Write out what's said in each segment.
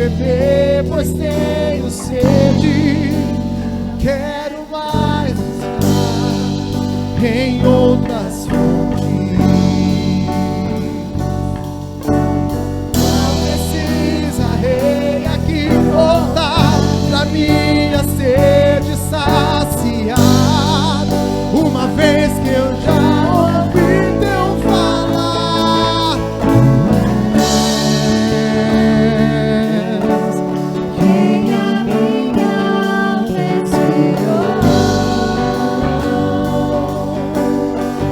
beber, pois tenho sede. Quero mais estar em outras fontes. Não precisa, rei, aqui voltar pra minha sede saciar. Uma vez que eu já ouvi teu falar, quem a minha alma esperou,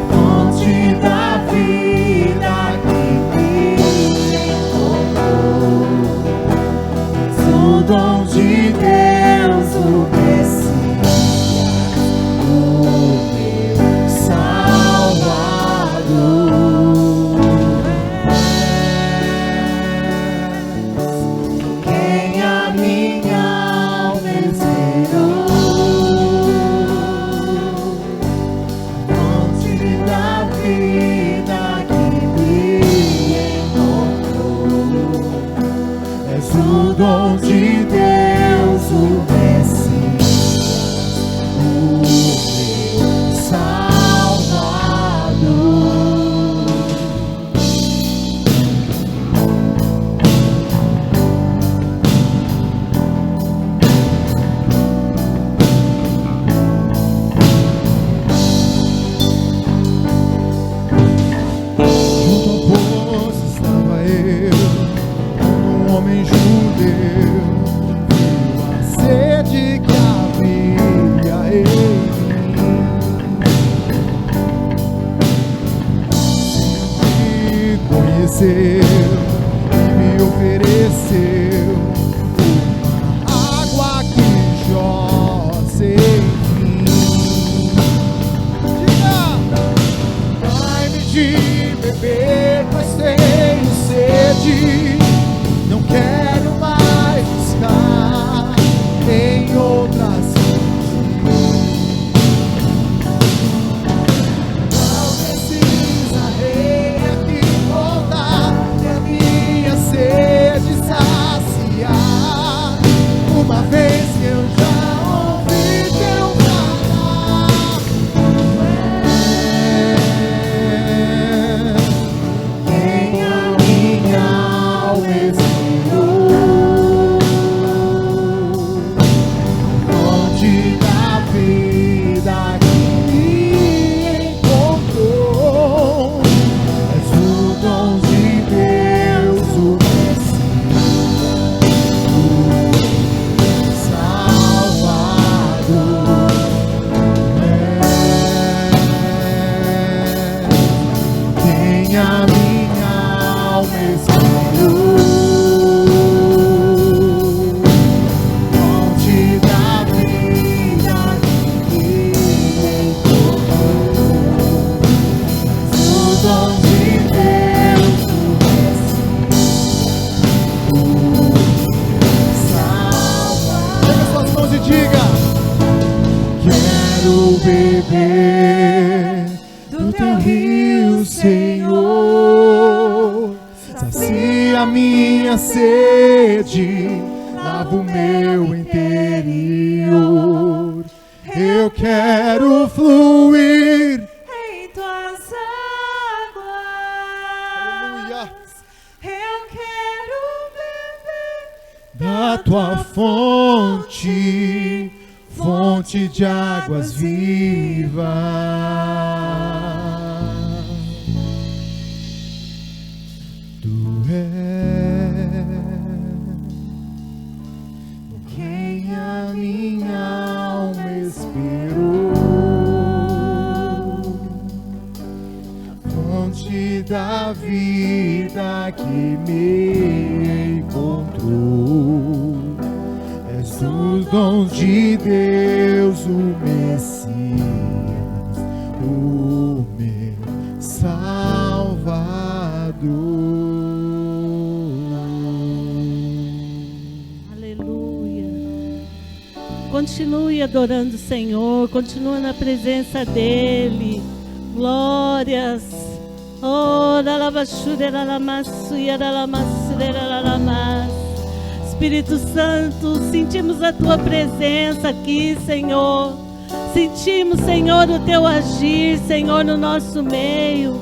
fonte da vida que me encontrou, o dom de Deus, o Messias, o meu Salvador. Quem a minha alma esperou, fonte da vida que me encontrou, és o dom de Deus, o Messias, o meu Salvador. Junto ao poço estava eu, como um homem judeu, viu a sede que havia em mim. Me conheceu e me ofereceu uma água que jorra sem fim. Diga! Dai-me de beber, pois tenho sede. Não quero mais buscar em outras fontes. Não precisa, rei, aqui voltar pra minha sede saciar. Uma vez que eu já ouvi teu falar, quem a minha alma esperou, fonte da vida que me encontrou, és o dom de Deus, o Messias, o Salvador. Quem a minha alma esperou, fonte da vida que me encontrou, o dom de Deus, o Messias, o Salvador. Pega suas mãos e diga: quero beber do teu rio, Senhor. Sacia minha sede, lava o meu interior. Eu quero fluir Em tuas águas, Aleluia. eu quero beber da tua fonte, fonte de águas vivas. Tu és quem a minha alma esperou, fonte da vida que me encontrou, és os dons de Deus, o Messias, o meu Salvador. Aleluia. Continue adorando o Senhor, continue na presença dEle. Glórias. Oh, Espírito Santo, sentimos a Tua presença aqui, Senhor. Sentimos, Senhor, o Teu agir, Senhor, no nosso meio.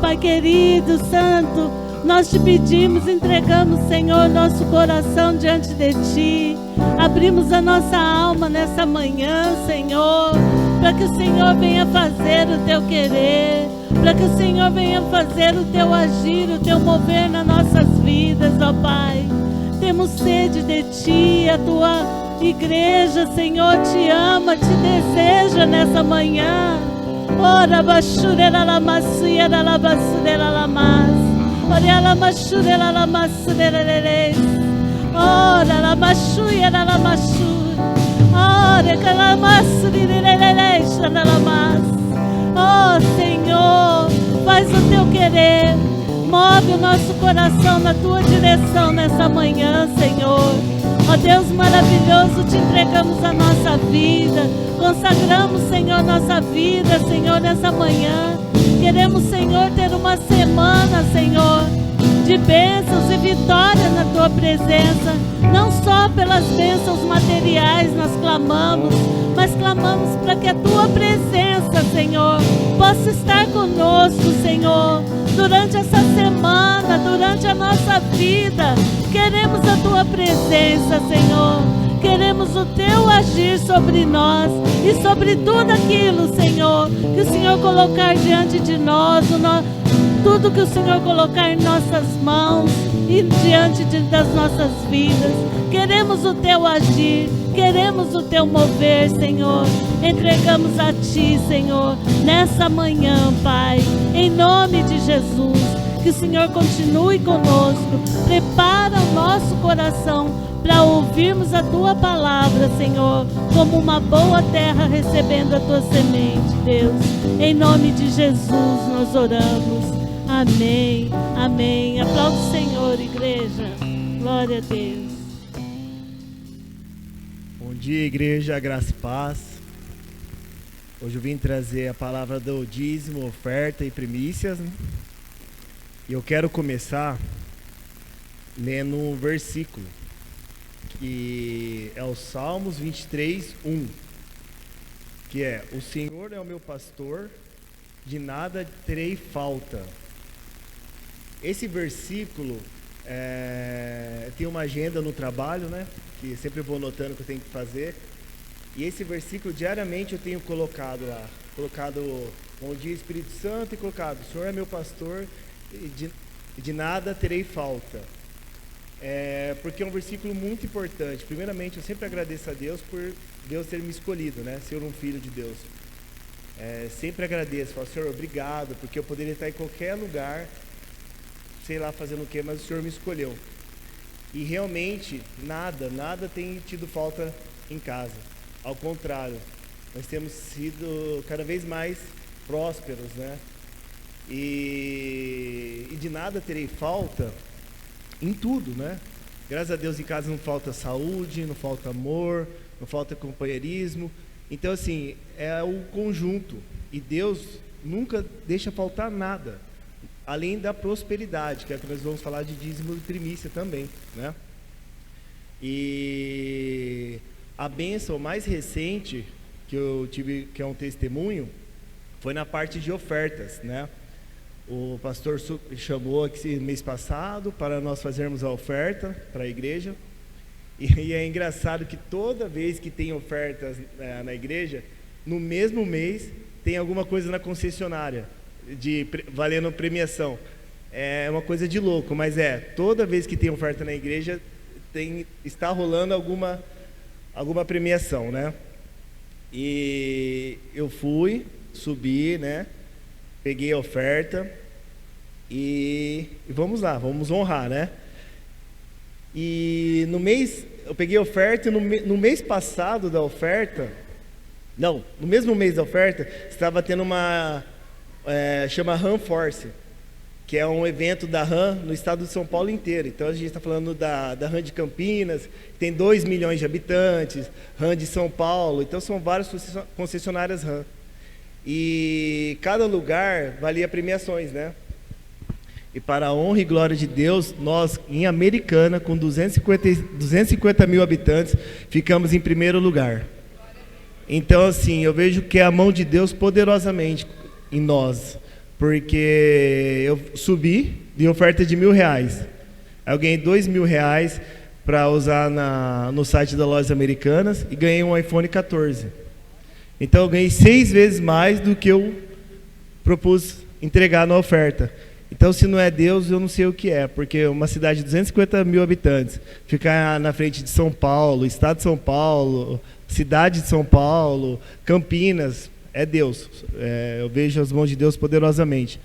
Pai querido, Santo, nós te pedimos, entregamos, Senhor, nosso coração diante de Ti. Abrimos a nossa alma nessa manhã, Senhor, para que o Senhor venha fazer o Teu querer, para que o Senhor venha fazer o Teu agir, o Teu mover nas nossas vidas, ó Pai. Temos sede de Ti, a Tua igreja, Senhor, te ama, te deseja nessa manhã. Ora, bachurera la maciera la basudera la mas. Ora, la machurera la masudera leles. Ora, la machuera la machur. Ora, que la masudera leles la mas. Oh, Senhor, faz o Teu querer. Move o nosso coração na Tua direção nessa manhã, Senhor. Ó Deus maravilhoso, te entregamos a nossa vida, consagramos, Senhor, nossa vida, Senhor, nessa manhã. Queremos, Senhor, ter uma semana, Senhor, de bênçãos e vitórias na Tua presença. Não só pelas bênçãos materiais nós clamamos, mas clamamos para que a Tua presença, Senhor, possa estar conosco, Senhor, durante essa semana, durante a nossa vida. Queremos a Tua presença, Senhor. Queremos o Teu agir sobre nós e sobre tudo aquilo, Senhor, que o Senhor colocar diante de nós, tudo que o Senhor colocar em nossas mãos e diante das nossas vidas. Queremos o Teu agir, queremos o Teu mover, Senhor. Entregamos a Ti, Senhor, nessa manhã, Pai, em nome de Jesus. Que o Senhor continue conosco, prepara o nosso coração para ouvirmos a Tua palavra, Senhor, como uma boa terra recebendo a Tua semente, Deus. Em nome de Jesus nós oramos. Amém, amém. Aplauda o Senhor, igreja. Glória a Deus. Bom dia, igreja, graça e paz. Hoje eu vim trazer a palavra do dízimo, oferta e primícias, né? E eu quero começar lendo um versículo, que é o Salmos 23, 1, que é: o Senhor é o meu pastor, de nada terei falta. Esse versículo, tem uma agenda no trabalho, né? Que sempre vou anotando o que eu tenho que fazer. E esse versículo, diariamente, eu tenho colocado lá. Colocado, bom dia, Espírito Santo, e colocado: o Senhor é meu pastor, de nada terei falta. Porque é um versículo muito importante. Primeiramente, eu sempre agradeço a Deus por Deus ter me escolhido, né? Ser um filho de Deus. Sempre agradeço, falo: Senhor, obrigado, porque eu poderia estar em qualquer lugar, sei lá fazendo o que, mas o Senhor me escolheu. E realmente, nada tem tido falta em casa. Ao contrário, nós temos sido cada vez mais prósperos, né? E de nada terei falta em tudo, né? Graças a Deus, em casa não falta saúde, não falta amor, não falta companheirismo. Então, assim, é o conjunto. E Deus nunca deixa faltar nada, além da prosperidade, que é que nós vamos falar de dízimo e primícia também, né? E a bênção mais recente que eu tive, que é um testemunho, foi na parte de ofertas, né? O pastor chamou aqui mês passado para nós fazermos a oferta para a igreja. E é engraçado que toda vez que tem ofertas na igreja, no mesmo mês tem alguma coisa na concessionária, valendo premiação. É uma coisa de louco, mas toda vez que tem oferta na igreja, está rolando alguma premiação, né? E eu subi, né? Peguei a oferta e vamos lá, vamos honrar, né? E eu peguei a oferta e no mês passado da oferta, no mesmo mês da oferta, estava tendo chama RAM Force, que é um evento da RAM no estado de São Paulo inteiro. Então a gente está falando da RAM de Campinas, que tem 2 milhões de habitantes, RAM de São Paulo, então são várias concessionárias RAM. E cada lugar valia premiações, né? E para a honra e glória de Deus, nós, em Americana, com 250 mil habitantes, ficamos em primeiro lugar. Então, assim, eu vejo que é a mão de Deus poderosamente em nós. Porque eu subi de oferta de R$1.000. Eu ganhei R$2.000 para usar no site da Lojas Americanas e ganhei um iPhone 14. Então eu ganhei 6 vezes mais do que eu propus entregar na oferta. Então, se não é Deus, eu não sei o que é, porque uma cidade de 250 mil habitantes, ficar na frente de São Paulo, estado de São Paulo, cidade de São Paulo, Campinas, é Deus. Eu vejo as mãos de Deus poderosamente.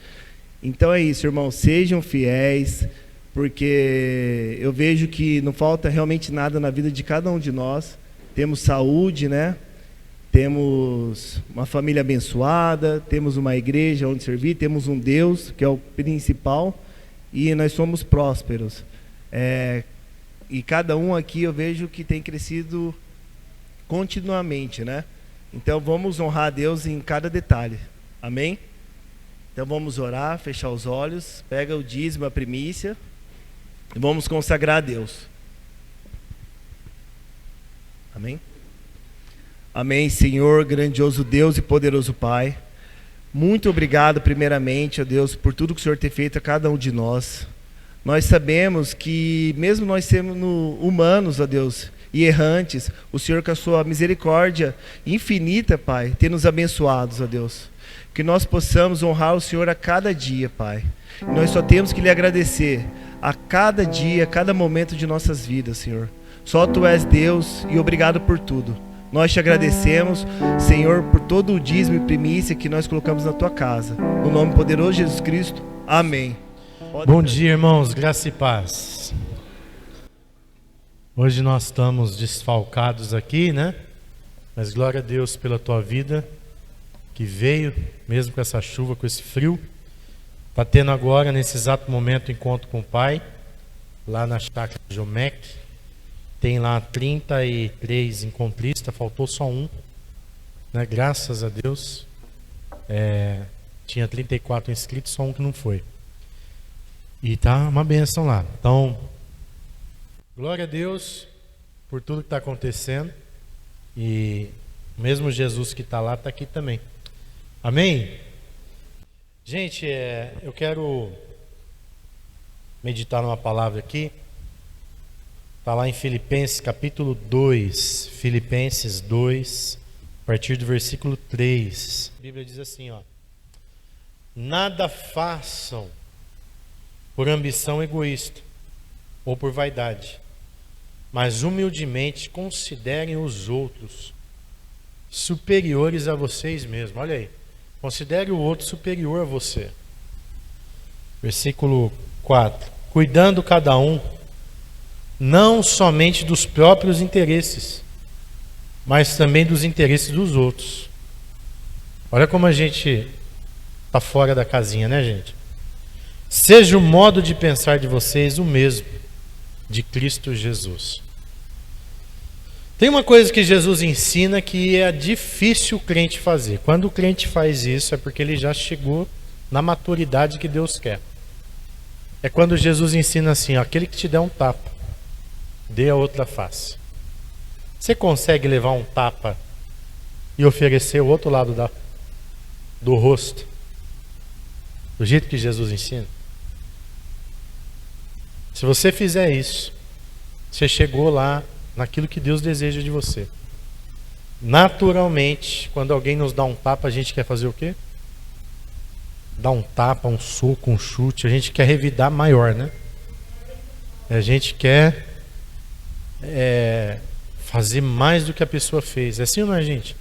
Então é isso, irmãos, sejam fiéis, porque eu vejo que não falta realmente nada na vida de cada um de nós. Temos saúde, né? Temos uma família abençoada, temos uma igreja onde servir, temos um Deus, que é o principal, e nós somos prósperos. E cada um aqui eu vejo que tem crescido continuamente, né? Então vamos honrar a Deus em cada detalhe. Amém? Então vamos orar, fechar os olhos, pega o dízimo, a primícia, e vamos consagrar a Deus. Amém? Amém, Senhor, grandioso Deus e poderoso Pai. Muito obrigado, primeiramente, ó Deus, por tudo que o Senhor tem feito a cada um de nós. Nós sabemos que, mesmo nós sendo humanos, ó Deus, e errantes, o Senhor, com a sua misericórdia infinita, Pai, tem nos abençoados, ó Deus. Que nós possamos honrar o Senhor a cada dia, Pai. E nós só temos que lhe agradecer a cada dia, a cada momento de nossas vidas, Senhor. Só Tu és Deus e obrigado por tudo. Nós te agradecemos, Senhor, por todo o dízimo e primícia que nós colocamos na Tua casa. No nome poderoso de Jesus Cristo. Amém. Bom dia, irmãos. Graça e paz. Hoje nós estamos desfalcados aqui, né? Mas glória a Deus pela tua vida, que veio, mesmo com essa chuva, com esse frio. Está tendo agora, nesse exato momento, encontro com o Pai, lá na chácara Jomec. Tem lá 33 encontristas, faltou só um, né? Graças a Deus. Tinha 34 inscritos, só um que não foi. E tá uma bênção lá. Então, glória a Deus por tudo que está acontecendo. E mesmo Jesus que está lá, está aqui também. Amém? Gente, eu quero meditar numa palavra aqui. Está lá em Filipenses capítulo 2, Filipenses 2, a partir do versículo 3. A Bíblia diz assim, ó: nada façam por ambição egoísta ou por vaidade, mas humildemente considerem os outros superiores a vocês mesmos. Olha aí, considere o outro superior a você. Versículo 4: cuidando cada um não somente dos próprios interesses, mas também dos interesses dos outros. Olha como a gente está fora da casinha, né, gente? Seja o modo de pensar de vocês o mesmo de Cristo Jesus. Tem uma coisa que Jesus ensina que é difícil o crente fazer. Quando o crente faz isso é porque ele já chegou na maturidade que Deus quer. É quando Jesus ensina assim, ó: aquele que te der um tapa, dê a outra face. Você consegue levar um tapa e oferecer o outro lado do rosto do jeito que Jesus ensina? Se você fizer isso, você chegou lá naquilo que Deus deseja de você. Naturalmente, quando alguém nos dá um tapa, a gente quer fazer o quê? Dar um tapa, um soco, um chute. A gente quer revidar maior, né? A gente quer fazer mais do que a pessoa fez. É assim ou não é, gente?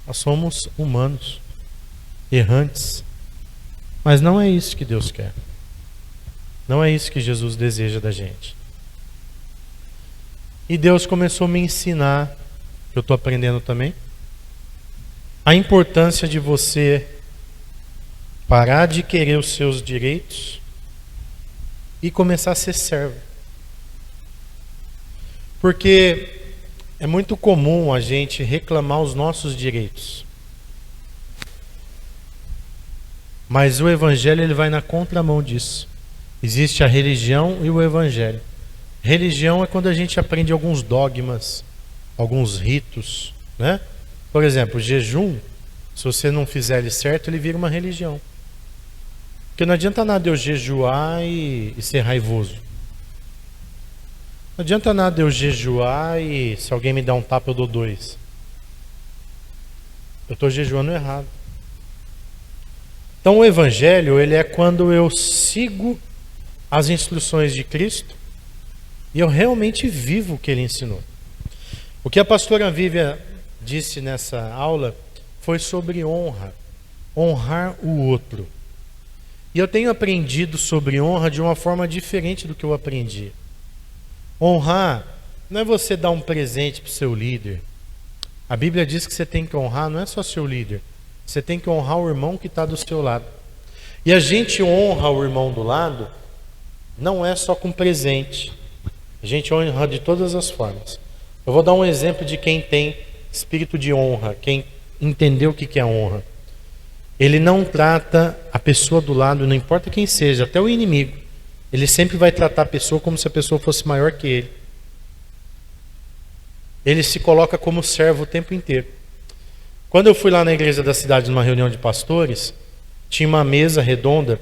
Nós somos humanos, errantes. Mas não é isso que Deus quer. Não é isso que Jesus deseja da gente. E Deus começou a me ensinar, que eu estou aprendendo também, a importância de você parar de querer os seus direitos e começar a ser servo. Porque é muito comum a gente reclamar os nossos direitos. Mas o Evangelho ele vai na contramão disso. Existe a religião e o evangelho. Religião é quando a gente aprende alguns dogmas, alguns ritos, né? Por exemplo, o jejum, se você não fizer ele certo, ele vira uma religião. Porque não adianta nada eu jejuar e ser raivoso. Não adianta nada eu jejuar e se alguém me dá um tapa eu dou 2. Eu estou jejuando errado. Então o evangelho, ele é quando eu sigo as instruções de Cristo e eu realmente vivo o que ele ensinou. O que a pastora Vívia disse nessa aula foi sobre honra. Honrar o outro. E eu tenho aprendido sobre honra de uma forma diferente do que eu aprendi. Honrar não é você dar um presente para o seu líder. A Bíblia diz que você tem que honrar, não é só seu líder. Você tem que honrar o irmão que está do seu lado. E a gente honra o irmão do lado, não é só com presente. A gente honra de todas as formas. Eu vou dar um exemplo de quem tem espírito de honra, quem entendeu o que é honra. Ele não trata a pessoa do lado, não importa quem seja, até o inimigo. Ele sempre vai tratar a pessoa como se a pessoa fosse maior que ele. Ele se coloca como servo o tempo inteiro. Quando eu fui lá na igreja da cidade, numa reunião de pastores, tinha uma mesa redonda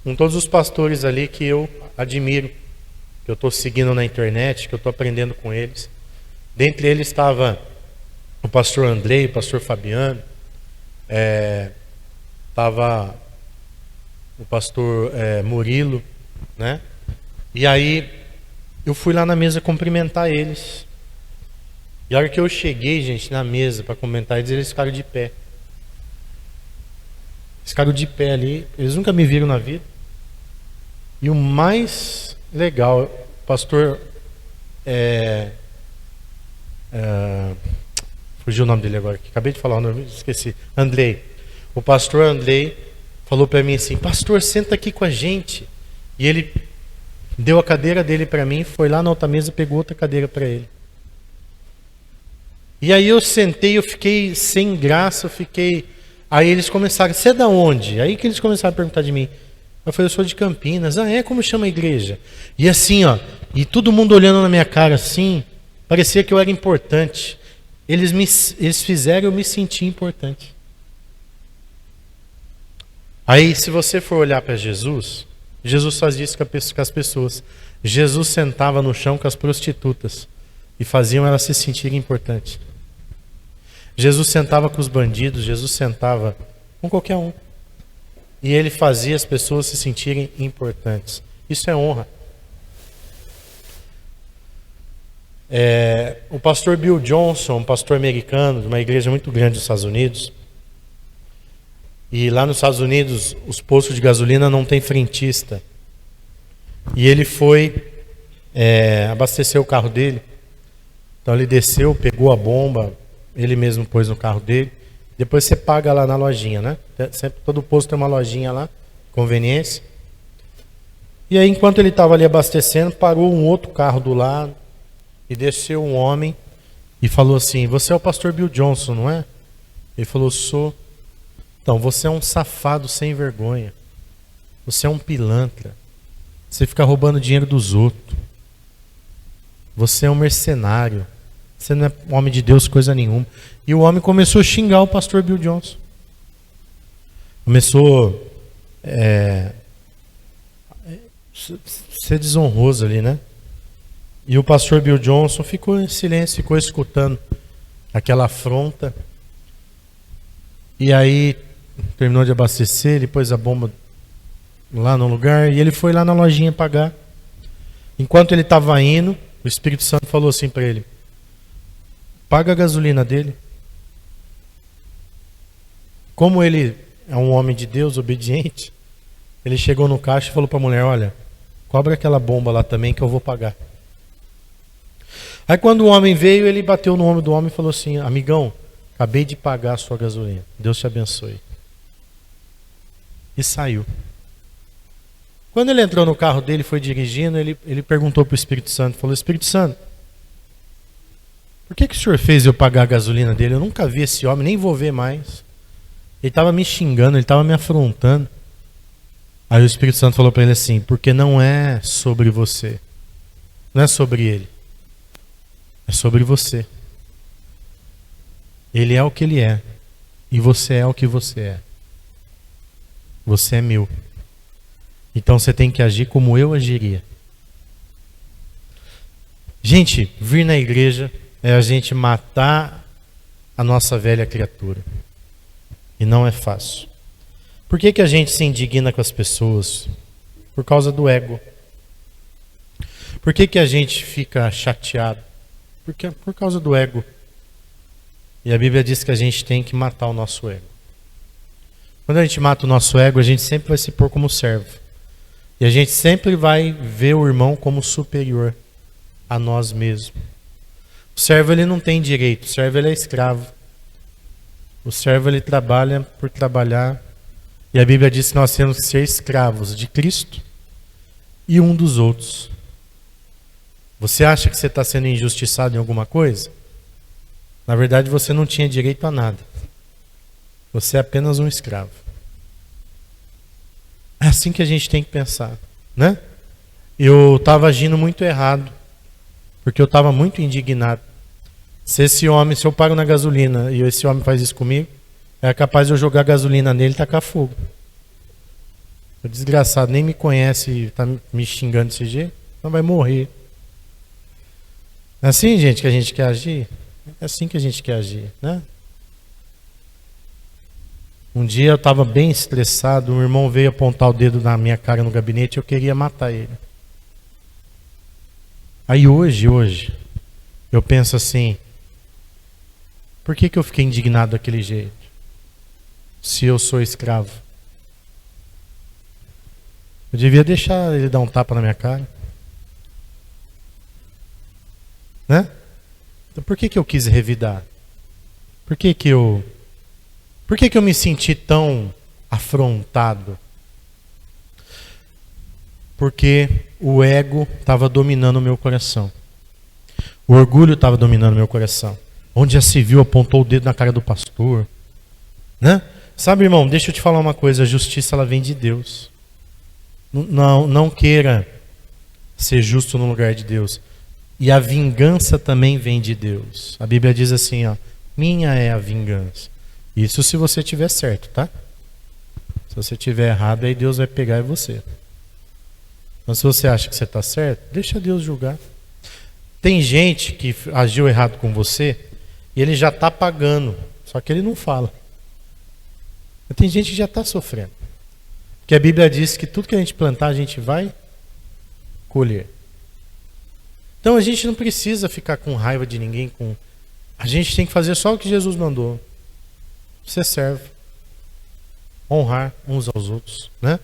com todos os pastores ali que eu admiro, que eu estou seguindo na internet, que eu estou aprendendo com eles. Dentre eles estava o pastor Andrei, o pastor Fabiano, estava o pastor Murilo, né? E aí eu fui lá na mesa cumprimentar eles. E a hora que eu cheguei, gente, na mesa para cumprimentar eles ficaram de pé. Eles ficaram de pé ali, eles nunca me viram na vida. E o mais legal, o pastor fugiu o nome dele agora, acabei de falar o nome, esqueci. Andrei. O pastor Andrei falou para mim assim: pastor, senta aqui com a gente. E ele deu a cadeira dele para mim, foi lá na outra mesa, pegou outra cadeira para ele. E aí eu sentei, eu fiquei sem graça, Aí eles começaram: você é da onde? Aí que eles começaram a perguntar de mim. Eu falei: eu sou de Campinas. Ah, como chama a igreja? E assim, ó, e todo mundo olhando na minha cara assim, parecia que eu era importante. Eles fizeram eu me sentir importante. Aí, se você for olhar para Jesus, Jesus fazia isso com as pessoas. Jesus sentava no chão com as prostitutas e faziam elas se sentirem importantes. Jesus sentava com os bandidos, Jesus sentava com qualquer um. E ele fazia as pessoas se sentirem importantes. Isso é honra. O pastor Bill Johnson, um pastor americano de uma igreja muito grande dos Estados Unidos. E lá nos Estados Unidos, os postos de gasolina não tem frentista. E ele foi abastecer o carro dele. Então ele desceu, pegou a bomba, ele mesmo pôs no carro dele. Depois você paga lá na lojinha, né? Sempre, todo posto tem uma lojinha lá, conveniência. E aí, enquanto ele estava ali abastecendo, parou um outro carro do lado e desceu um homem e falou assim: você é o pastor Bill Johnson, não é? Ele falou: sou. Então, você é um safado sem vergonha. Você é um pilantra. Você fica roubando dinheiro dos outros. Você é um mercenário. Você não é homem de Deus, coisa nenhuma. E o homem começou a xingar o pastor Bill Johnson. Começou ser desonroso ali, né? E o pastor Bill Johnson ficou em silêncio, ficou escutando aquela afronta. E aí terminou de abastecer, ele pôs a bomba lá no lugar e ele foi lá na lojinha pagar. Enquanto ele estava indo, o Espírito Santo falou assim para ele: paga a gasolina dele. Como ele é um homem de Deus, obediente, ele chegou no caixa e falou para a mulher: olha, cobra aquela bomba lá também que eu vou pagar. Aí quando o homem veio, ele bateu no ombro do homem e falou assim: amigão, acabei de pagar a sua gasolina, Deus te abençoe. E saiu. Quando ele entrou no carro dele, foi dirigindo, ele perguntou para o Espírito Santo, falou: Espírito Santo, por que o senhor fez eu pagar a gasolina dele? Eu nunca vi esse homem, nem vou ver mais. Ele estava me xingando, ele estava me afrontando. Aí o Espírito Santo falou para ele assim: porque não é sobre você, não é sobre ele, é sobre você. Ele é o que ele é e você é o que você é. Você é meu. Então você tem que agir como eu agiria. Gente, vir na igreja é a gente matar a nossa velha criatura. E não é fácil. Por que a gente se indigna com as pessoas? Por causa do ego. Por que a gente fica chateado? Por causa do ego. E a Bíblia diz que a gente tem que matar o nosso ego. Quando a gente mata o nosso ego, a gente sempre vai se pôr como servo. E a gente sempre vai ver o irmão como superior a nós mesmos. O servo ele não tem direito, o servo ele é escravo. O servo ele trabalha por trabalhar. E a Bíblia diz que nós temos que ser escravos de Cristo e um dos outros. Você acha que você está sendo injustiçado em alguma coisa? Na verdade você não tinha direito a nada. Você é apenas um escravo. É assim que a gente tem que pensar, né? Eu estava agindo muito errado, porque eu estava muito indignado. Se eu paro na gasolina e esse homem faz isso comigo, é capaz de eu jogar gasolina nele e tacar fogo. O desgraçado nem me conhece e está me xingando desse jeito, então vai morrer. É assim, gente, que a gente quer agir? É assim que a gente quer agir, né? Um dia eu estava bem estressado, um irmão veio apontar o dedo na minha cara no gabinete e eu queria matar ele. Aí hoje, eu penso assim, por que eu fiquei indignado daquele jeito? Se eu sou escravo. Eu devia deixar ele dar um tapa na minha cara. Né? Então por que eu quis revidar? Por que eu me senti tão afrontado? Porque o ego estava dominando o meu coração. O orgulho estava dominando o meu coração. Onde já se viu, apontou o dedo na cara do pastor. Né? Sabe, irmão, deixa eu te falar uma coisa. A justiça ela vem de Deus. Não queira ser justo no lugar de Deus. E a vingança também vem de Deus. A Bíblia diz assim, ó, minha é a vingança. Isso se você tiver certo, tá? Se você tiver errado, aí Deus vai pegar você. Mas se você acha que você está certo, deixa Deus julgar. Tem gente que agiu errado com você e ele já está pagando, só que ele não fala. Mas tem gente que já está sofrendo. Porque a Bíblia diz que tudo que a gente plantar, a gente vai colher. Então a gente não precisa ficar com raiva de ninguém. A gente tem que fazer só o que Jesus mandou. Você serve. Honrar uns aos outros, né?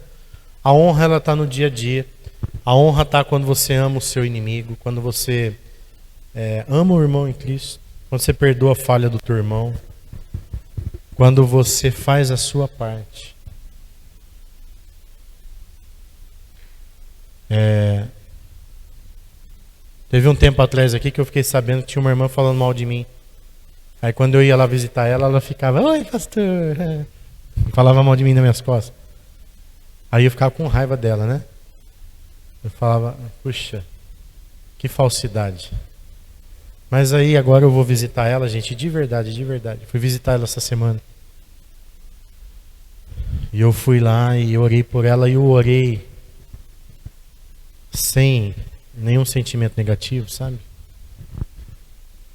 A honra ela está no dia a dia. A honra está quando você ama o seu inimigo, quando você ama o irmão em Cristo, quando você perdoa a falha do teu irmão, quando você faz a sua parte. Teve um tempo atrás aqui que eu fiquei sabendo que tinha uma irmã falando mal de mim. Aí quando eu ia lá visitar ela, ela ficava, oi pastor, falava mal de mim nas minhas costas. Aí eu ficava com raiva dela, né? Eu falava, puxa, que falsidade. Mas aí agora eu vou visitar ela, gente, de verdade, de verdade. Fui visitar ela essa semana. E eu fui lá e orei por ela e eu orei sem nenhum sentimento negativo, sabe?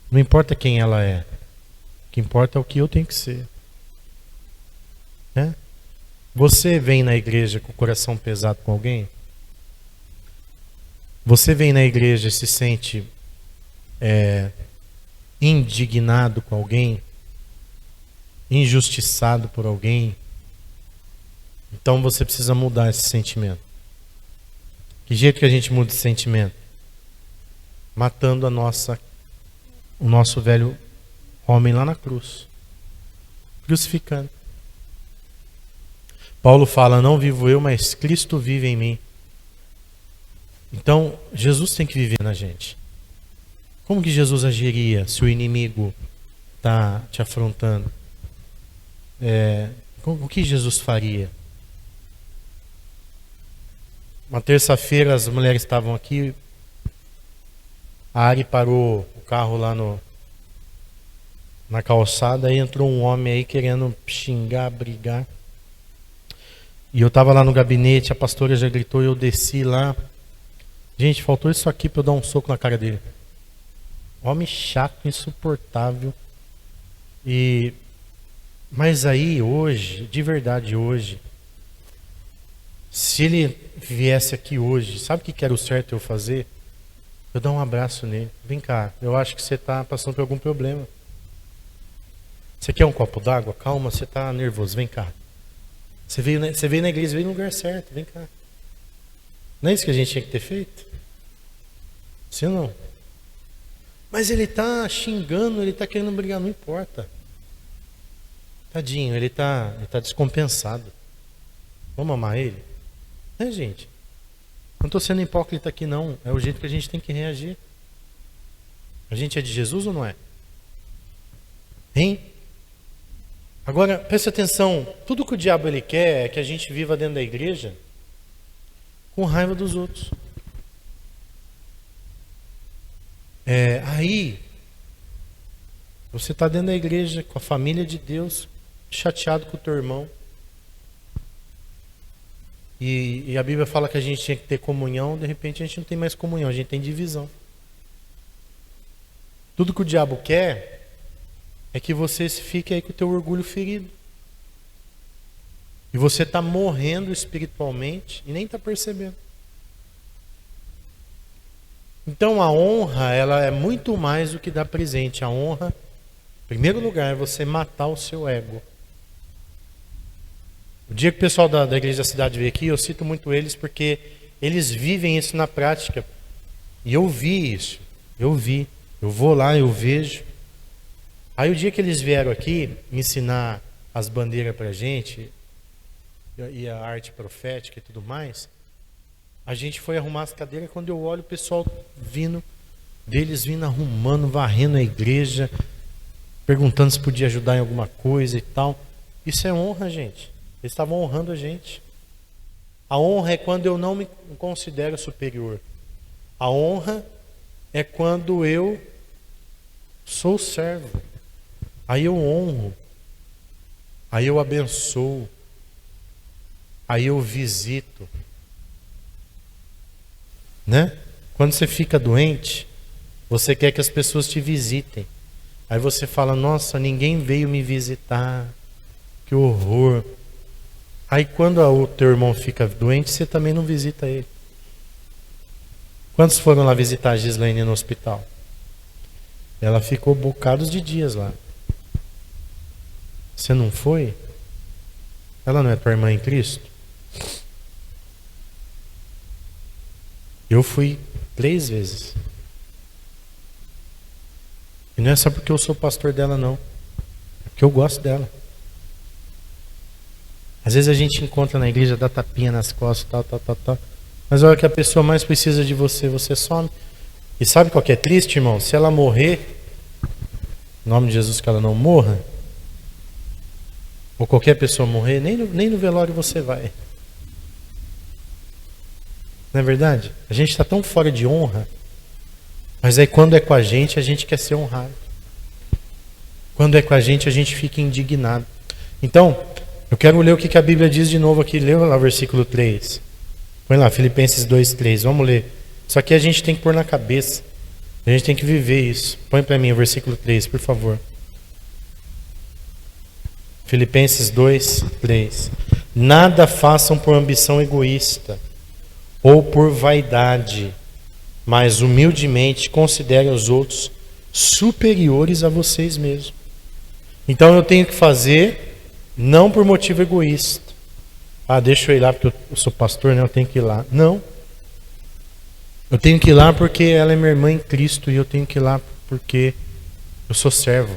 Não importa quem ela é. O que importa é o que eu tenho que ser. Né? Você vem na igreja com o coração pesado com alguém? Você vem na igreja e se sente indignado com alguém? Injustiçado por alguém? Então você precisa mudar esse sentimento. Que jeito que a gente muda esse sentimento? Matando o nosso velho homem lá na cruz. Crucificando. Paulo fala, não vivo eu, mas Cristo vive em mim. Então, Jesus tem que viver na gente. Como que Jesus agiria se o inimigo está te afrontando? O que Jesus faria? Uma terça-feira as mulheres estavam aqui. A Ari parou o carro lá na calçada. Aí entrou um homem aí querendo xingar, brigar. E eu estava lá no gabinete, a pastora já gritou e eu desci lá. Gente, faltou isso aqui para eu dar um soco na cara dele. Homem chato, insuportável. Mas aí hoje, de verdade hoje, se ele viesse aqui hoje, sabe o que era o certo eu fazer? Eu dar um abraço nele. Vem cá, eu acho que você está passando por algum problema. Você quer um copo d'água? Calma, você está nervoso, vem cá. Você veio na igreja, veio no lugar certo, vem cá. Não é isso que a gente tinha que ter feito? Sim ou não? Mas ele está xingando, ele está querendo brigar, não importa. Tadinho, ele tá descompensado. Vamos amar ele? É, gente. Não estou sendo hipócrita aqui, não. É o jeito que a gente tem que reagir. A gente é de Jesus ou não é? Hein? Agora, preste atenção. Tudo que o diabo ele quer é que a gente viva dentro da igreja com raiva dos outros. Aí, você está dentro da igreja com a família de Deus, chateado com o teu irmão. E a Bíblia fala que a gente tinha que ter comunhão, de repente a gente não tem mais comunhão, a gente tem divisão. Tudo que o diabo quer é que você fique aí com o teu orgulho ferido. E você está morrendo espiritualmente e nem está percebendo. Então a honra, ela é muito mais do que dar presente. A honra, em primeiro lugar, é você matar o seu ego. O dia que o pessoal da Igreja da Cidade veio aqui, eu cito muito eles porque eles vivem isso na prática. E eu vi isso. Eu vou lá, eu vejo. Aí o dia que eles vieram aqui ensinar as bandeiras pra gente, e a arte profética e tudo mais, a gente foi arrumar as cadeiras. Quando eu olho o pessoal vindo arrumando, varrendo a igreja, perguntando se podia ajudar em alguma coisa e tal. Isso é honra, gente. Eles estavam honrando a gente. A honra é quando eu não me considero superior. A honra é quando eu sou servo. Aí eu honro. Aí eu abençoo. Aí eu visito. Né? Quando você fica doente, você quer que as pessoas te visitem. Aí você fala, nossa, ninguém veio me visitar. Que horror. Aí quando o teu irmão fica doente, você também não visita ele. Quantos foram lá visitar a Gislaine no hospital? Ela ficou bocados de dias lá. Você não foi? Ela não é tua irmã em Cristo? Eu fui 3 vezes. E não é só porque eu sou pastor dela, não. É porque eu gosto dela. Às vezes a gente encontra na igreja, dá tapinha nas costas, tal. Mas a hora que a pessoa mais precisa de você, você some. E sabe qual que é triste, irmão? Se ela morrer, em nome de Jesus que ela não morra, ou qualquer pessoa morrer, nem no velório você vai. Não é verdade? A gente está tão fora de honra, mas aí quando é com a gente quer ser honrado. Quando é com a gente fica indignado. Então, eu quero ler o que a Bíblia diz de novo aqui. Lê lá o versículo 3. Põe lá, Filipenses 2:3. Vamos ler. Isso aqui a gente tem que pôr na cabeça. A gente tem que viver isso. Põe para mim o versículo 3, por favor. Filipenses 2:3. Nada façam por ambição egoísta ou por vaidade, mas humildemente considerem os outros superiores a vocês mesmos. Então eu tenho que fazer não por motivo egoísta. Deixa eu ir lá porque eu sou pastor, né? Eu tenho que ir lá. Não. Eu tenho que ir lá porque ela é minha irmã em Cristo e eu tenho que ir lá porque eu sou servo.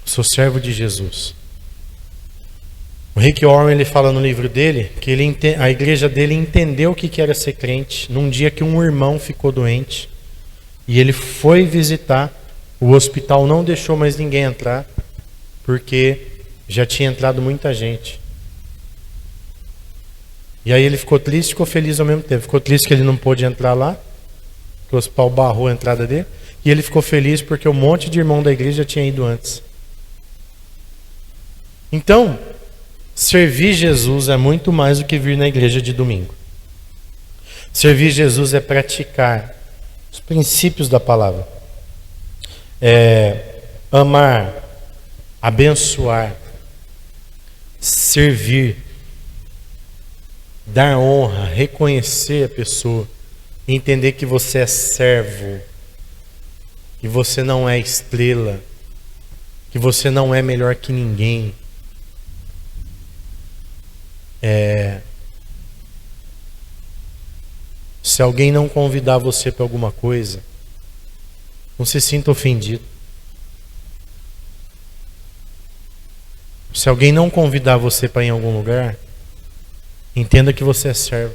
Eu sou servo de Jesus. O Rick Warren, ele fala no livro dele que a igreja dele entendeu o que era ser crente num dia que um irmão ficou doente e ele foi visitar. O hospital não deixou mais ninguém entrar porque já tinha entrado muita gente. E aí ele ficou triste e ficou feliz ao mesmo tempo. Ficou triste que ele não pôde entrar lá, que o hospital barrou a entrada dele. E ele ficou feliz porque um monte de irmão da igreja já tinha ido antes. Então, servir Jesus é muito mais do que vir na igreja de domingo. Servir Jesus é praticar os princípios da palavra. É amar, abençoar, servir, dar honra, reconhecer a pessoa, entender que você é servo, que você não é estrela, que você não é melhor que ninguém. Se alguém não convidar você para alguma coisa, não se sinta ofendido. Se alguém não convidar você para ir em algum lugar, entenda que você é servo.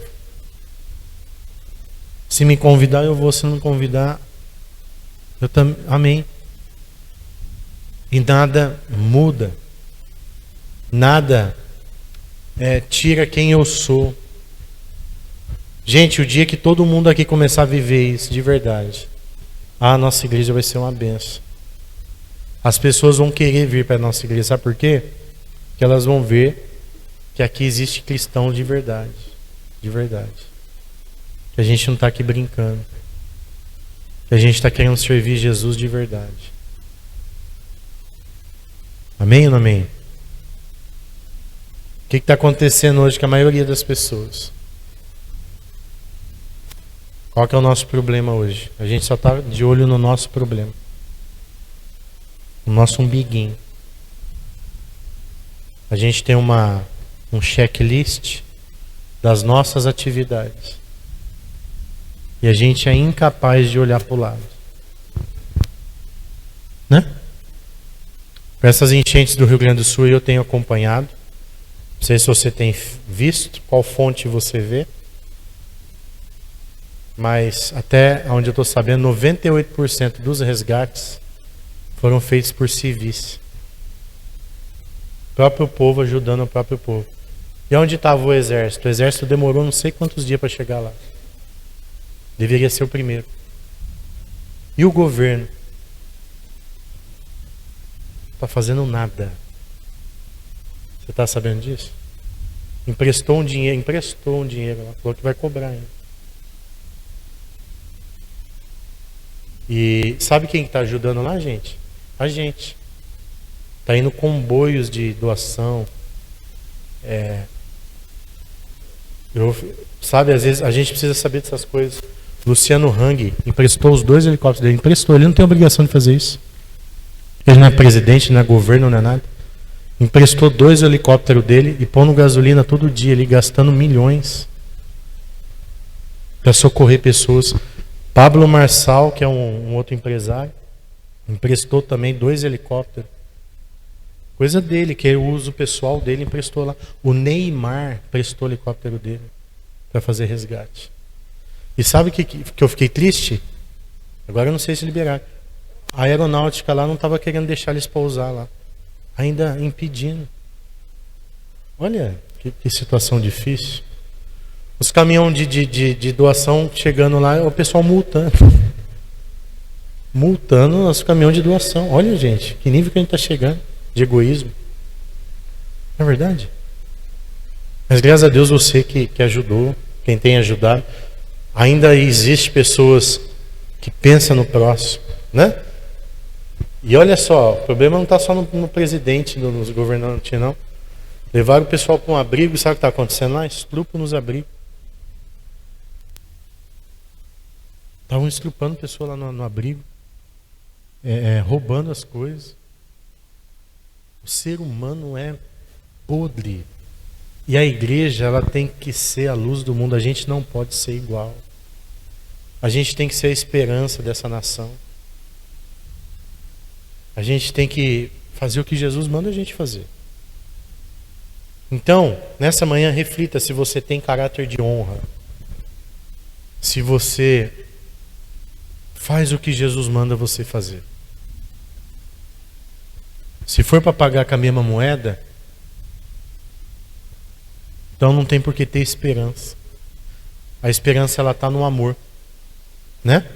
Se me convidar, eu vou. Se não convidar, eu também. Amém. E nada muda. Nada tira quem eu sou. Gente, o dia que todo mundo aqui começar a viver isso de verdade, a nossa igreja vai ser uma benção. As pessoas vão querer vir para a nossa igreja. Sabe por quê? Porque elas vão ver que aqui existe cristão de verdade. De verdade. Que a gente não está aqui brincando. Que a gente está querendo servir Jesus de verdade. Amém ou não amém? O que está acontecendo hoje com a maioria das pessoas? Qual que é o nosso problema hoje? A gente só está de olho no nosso problema. No nosso umbiguinho. A gente tem um checklist das nossas atividades. E a gente é incapaz de olhar para o lado. Né? Com essas enchentes do Rio Grande do Sul eu tenho acompanhado. Não sei se você tem visto, qual fonte você vê. Mas até onde eu estou sabendo, 98% dos resgates foram feitos por civis. O próprio povo ajudando o próprio povo. E onde estava o exército? O exército demorou não sei quantos dias para chegar lá. Deveria ser o primeiro. E o governo? Está fazendo nada. Você está sabendo disso? Emprestou um dinheiro lá, falou que vai cobrar ainda. E sabe quem está ajudando lá, gente? A gente. Está indo comboios de doação. Sabe, às vezes a gente precisa saber dessas coisas. Luciano Hang emprestou os 2 helicópteros dele. Emprestou, ele não tem obrigação de fazer isso. Ele não é presidente, não é governo, não é nada. Emprestou 2 helicópteros dele e pondo gasolina todo dia ali, gastando milhões para socorrer pessoas. Pablo Marçal, que é um outro empresário, emprestou também 2 helicópteros. Coisa dele, que o uso pessoal dele emprestou lá. O Neymar prestou o helicóptero dele para fazer resgate. E sabe que eu fiquei triste? Agora eu não sei se liberaram. A aeronáutica lá não estava querendo deixar eles pousar lá. Ainda impedindo. Olha que situação difícil. Os caminhões de doação chegando lá, o pessoal multando. Multando os caminhões de doação. Olha, gente, que nível que a gente está chegando de egoísmo. Não é verdade? Mas graças a Deus você que ajudou, quem tem ajudado. Ainda existe pessoas que pensam no próximo, né? E olha só, o problema não está só no presidente, nos governantes, não. Levaram o pessoal para um abrigo, sabe o que está acontecendo lá? Estupro nos abrigos. Estavam estrupando a pessoa lá no abrigo, roubando as coisas. O ser humano é podre. E a igreja, ela tem que ser a luz do mundo. A gente não pode ser igual. A gente tem que ser a esperança dessa nação. A gente tem que fazer o que Jesus manda a gente fazer. Então, nessa manhã, reflita se você tem caráter de honra. Se você faz o que Jesus manda você fazer. Se for para pagar com a mesma moeda, Então não tem por que ter esperança. A esperança ela está no amor, né?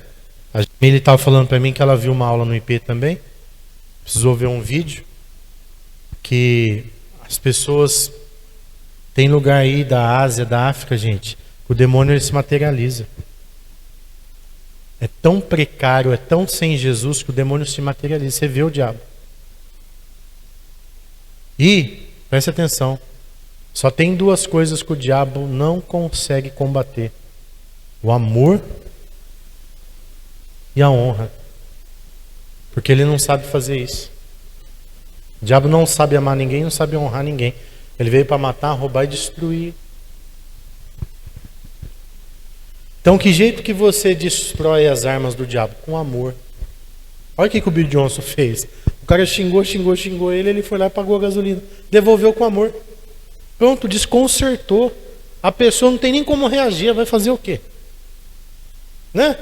A Jamile estava falando para mim que ela viu uma aula no IP também. Precisou ver um vídeo que as pessoas tem lugar aí da Ásia, da África, gente, que o demônio ele se materializa. É tão precário, é tão sem Jesus que o demônio se materializa. Você vê o diabo. E, preste atenção, só tem duas coisas que o diabo não consegue combater: o amor e a honra. Porque ele não sabe fazer isso. O diabo não sabe amar ninguém, não sabe honrar ninguém. Ele veio para matar, roubar e destruir. Então, que jeito que você destrói as armas do diabo? Com amor. Olha o que o Bill Johnson fez. O cara xingou ele, ele foi lá e pagou a gasolina. Devolveu com amor. Pronto, desconcertou. A pessoa não tem nem como reagir, vai fazer o quê? Né?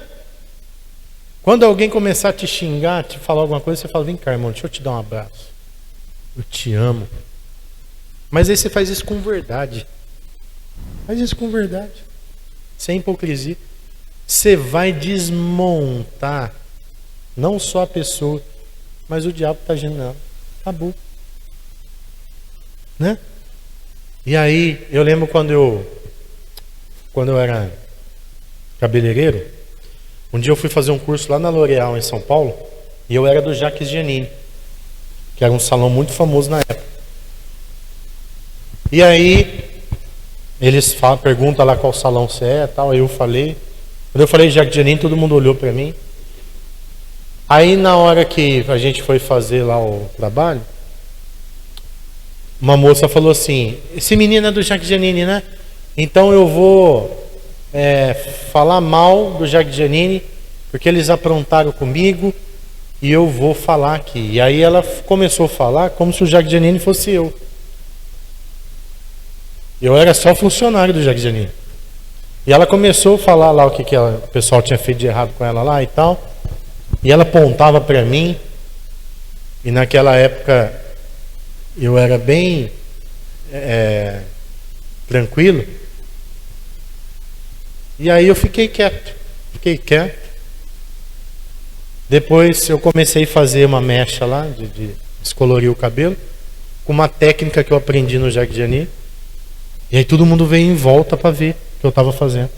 Quando alguém começar a te xingar, te falar alguma coisa, você fala: vem cá, irmão, deixa eu te dar um abraço. Eu te amo. Mas aí você faz isso com verdade. Faz isso com verdade. Sem hipocrisia. Você vai desmontar não só a pessoa, mas o diabo está agindo nela. Acabou. Né? E aí, eu lembro quando eu era cabeleireiro, um dia eu fui fazer um curso lá na L'Oréal, em São Paulo, e eu era do Jacques Giannini, que era um salão muito famoso na época. E aí, eles perguntam lá qual salão você é, tal. Aí eu falei. Quando eu falei Jacques Giannini, todo mundo olhou para mim. Aí na hora que a gente foi fazer lá o trabalho, uma moça falou assim: esse menino é do Jacques Giannini, né? Então eu vou falar mal do Jacques Giannini, porque eles aprontaram comigo, e eu vou falar aqui. E aí ela começou a falar como se o Jacques Giannini fosse eu. Eu era só funcionário do Jacques Giannini. E ela começou a falar lá o que o pessoal tinha feito de errado com ela lá e tal. E ela apontava para mim. E naquela época eu era bem tranquilo. E aí eu fiquei quieto. Depois eu comecei a fazer uma mecha lá, de descolorir o cabelo, com uma técnica que eu aprendi no Jacques Giannini. E aí todo mundo veio em volta para ver o que eu estava fazendo.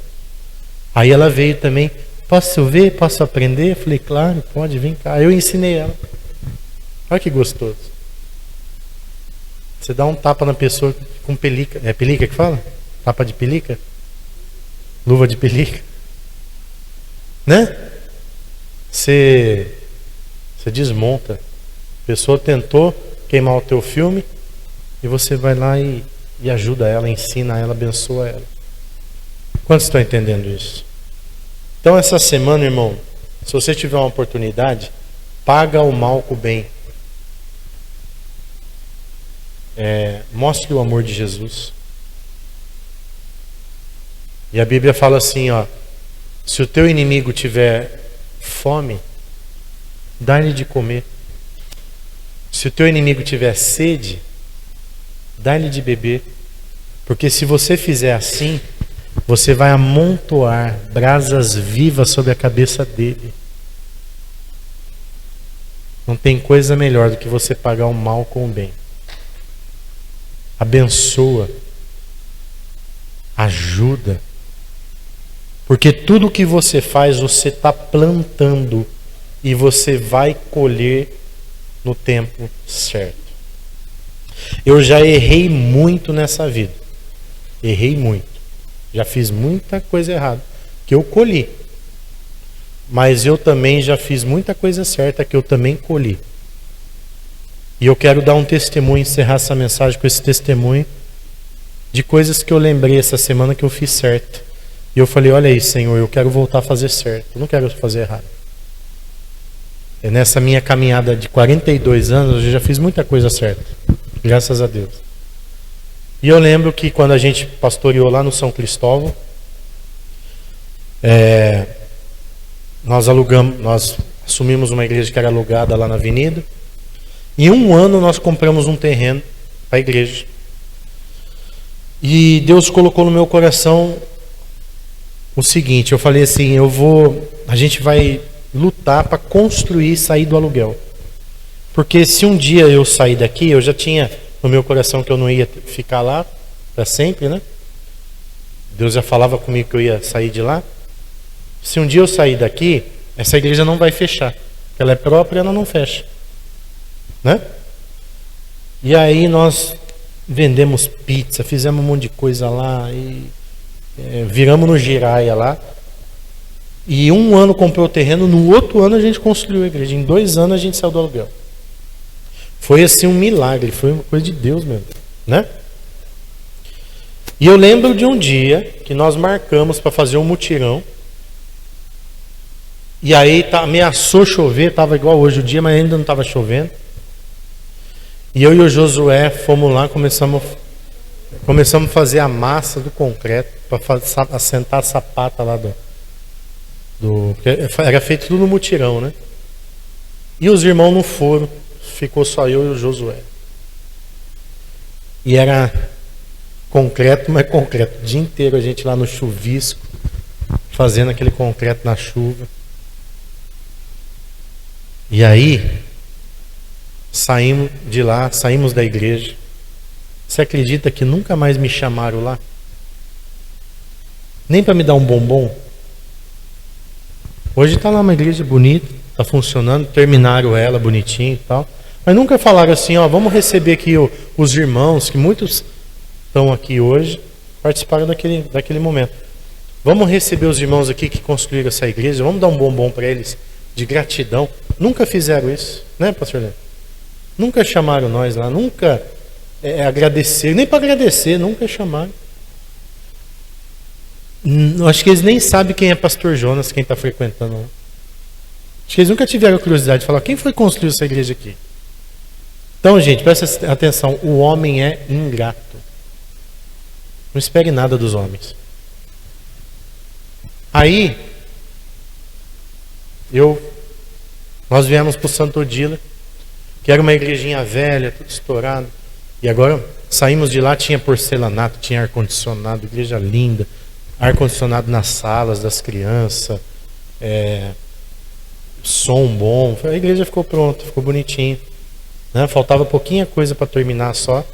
Aí ela veio também: posso ver? Posso aprender? Eu falei: claro, pode, vem cá. Aí eu ensinei ela. Olha que gostoso. Você dá um tapa na pessoa com pelica. É pelica que fala? Tapa de pelica? Luva de pelica? Né? Você desmonta. A pessoa tentou queimar o teu filme e você vai lá e ajuda ela, ensina ela, abençoa ela. Quantos estão entendendo isso? Então essa semana, irmão, se você tiver uma oportunidade, paga o mal com o bem. Mostre o amor de Jesus. E a Bíblia fala assim, ó: se o teu inimigo tiver fome, dá-lhe de comer. Se o teu inimigo tiver sede, dá-lhe de beber. Porque se você fizer assim, você vai amontoar brasas vivas sobre a cabeça dele. Não tem coisa melhor do que você pagar o mal com o bem. Abençoa. Ajuda. Porque tudo que você faz, você está plantando e você vai colher no tempo certo. Eu já errei muito nessa vida. Errei muito. Já fiz muita coisa errada que eu colhi. Mas eu também já fiz muita coisa certa que eu também colhi. E eu quero dar um testemunho, encerrar essa mensagem com esse testemunho de coisas que eu lembrei essa semana que eu fiz certo. E eu falei: olha aí, Senhor, eu quero voltar a fazer certo. Eu não quero fazer errado. E nessa minha caminhada de 42 anos, eu já fiz muita coisa certa. Graças a Deus. E eu lembro que quando a gente pastoreou lá no São Cristóvão, nós assumimos uma igreja que era alugada lá na avenida. Em um ano nós compramos um terreno para a igreja. E Deus colocou no meu coração o seguinte, eu falei assim, a gente vai lutar para construir e sair do aluguel. Porque se um dia eu sair daqui, eu já tinha no meu coração que eu não ia ficar lá para sempre, né? Deus já falava comigo que eu ia sair de lá. Se um dia eu sair daqui, essa igreja não vai fechar. Ela é própria, ela não fecha, né? E aí nós vendemos pizza, fizemos um monte de coisa lá e viramos no Giraia lá. E um ano comprou o terreno, no outro ano a gente construiu a igreja. Em 2 anos a gente saiu do aluguel. Foi assim um milagre, foi uma coisa de Deus mesmo, né? E eu lembro de um dia que nós marcamos para fazer um mutirão. E aí ameaçou chover, estava igual hoje o dia, mas ainda não estava chovendo. E eu e o Josué fomos lá, começamos a fazer a massa do concreto para assentar a sapata lá porque era feito tudo no mutirão, né? E os irmãos não foram, ficou só eu e o Josué. E era concreto, mas concreto. O dia inteiro a gente lá no chuvisco, fazendo aquele concreto na chuva. E aí, saímos de lá, saímos da igreja. Você acredita que nunca mais me chamaram lá? Nem para me dar um bombom? Hoje está lá uma igreja bonita, está funcionando, terminaram ela bonitinho e tal. Mas nunca falaram assim, ó, vamos receber aqui os irmãos, que muitos estão aqui hoje, participaram daquele momento. Vamos receber os irmãos aqui que construíram essa igreja, vamos dar um bombom para eles de gratidão. Nunca fizeram isso, né, pastor Leandro? Nunca chamaram nós lá, nunca agradeceram, nem para agradecer, nunca chamaram. Acho que eles nem sabem quem é pastor Jonas, quem está frequentando lá. Acho que eles nunca tiveram curiosidade de falar, quem foi construir essa igreja aqui? Então, gente, presta atenção, o homem é ingrato. Não espere nada dos homens. Aí, nós viemos para o Santo Odila, que era uma igrejinha velha, tudo estourado. E agora saímos de lá, tinha porcelanato, tinha ar-condicionado, igreja linda, ar-condicionado nas salas das crianças, som bom. A igreja ficou pronta, ficou bonitinha, né? Faltava pouquinha coisa para terminar só.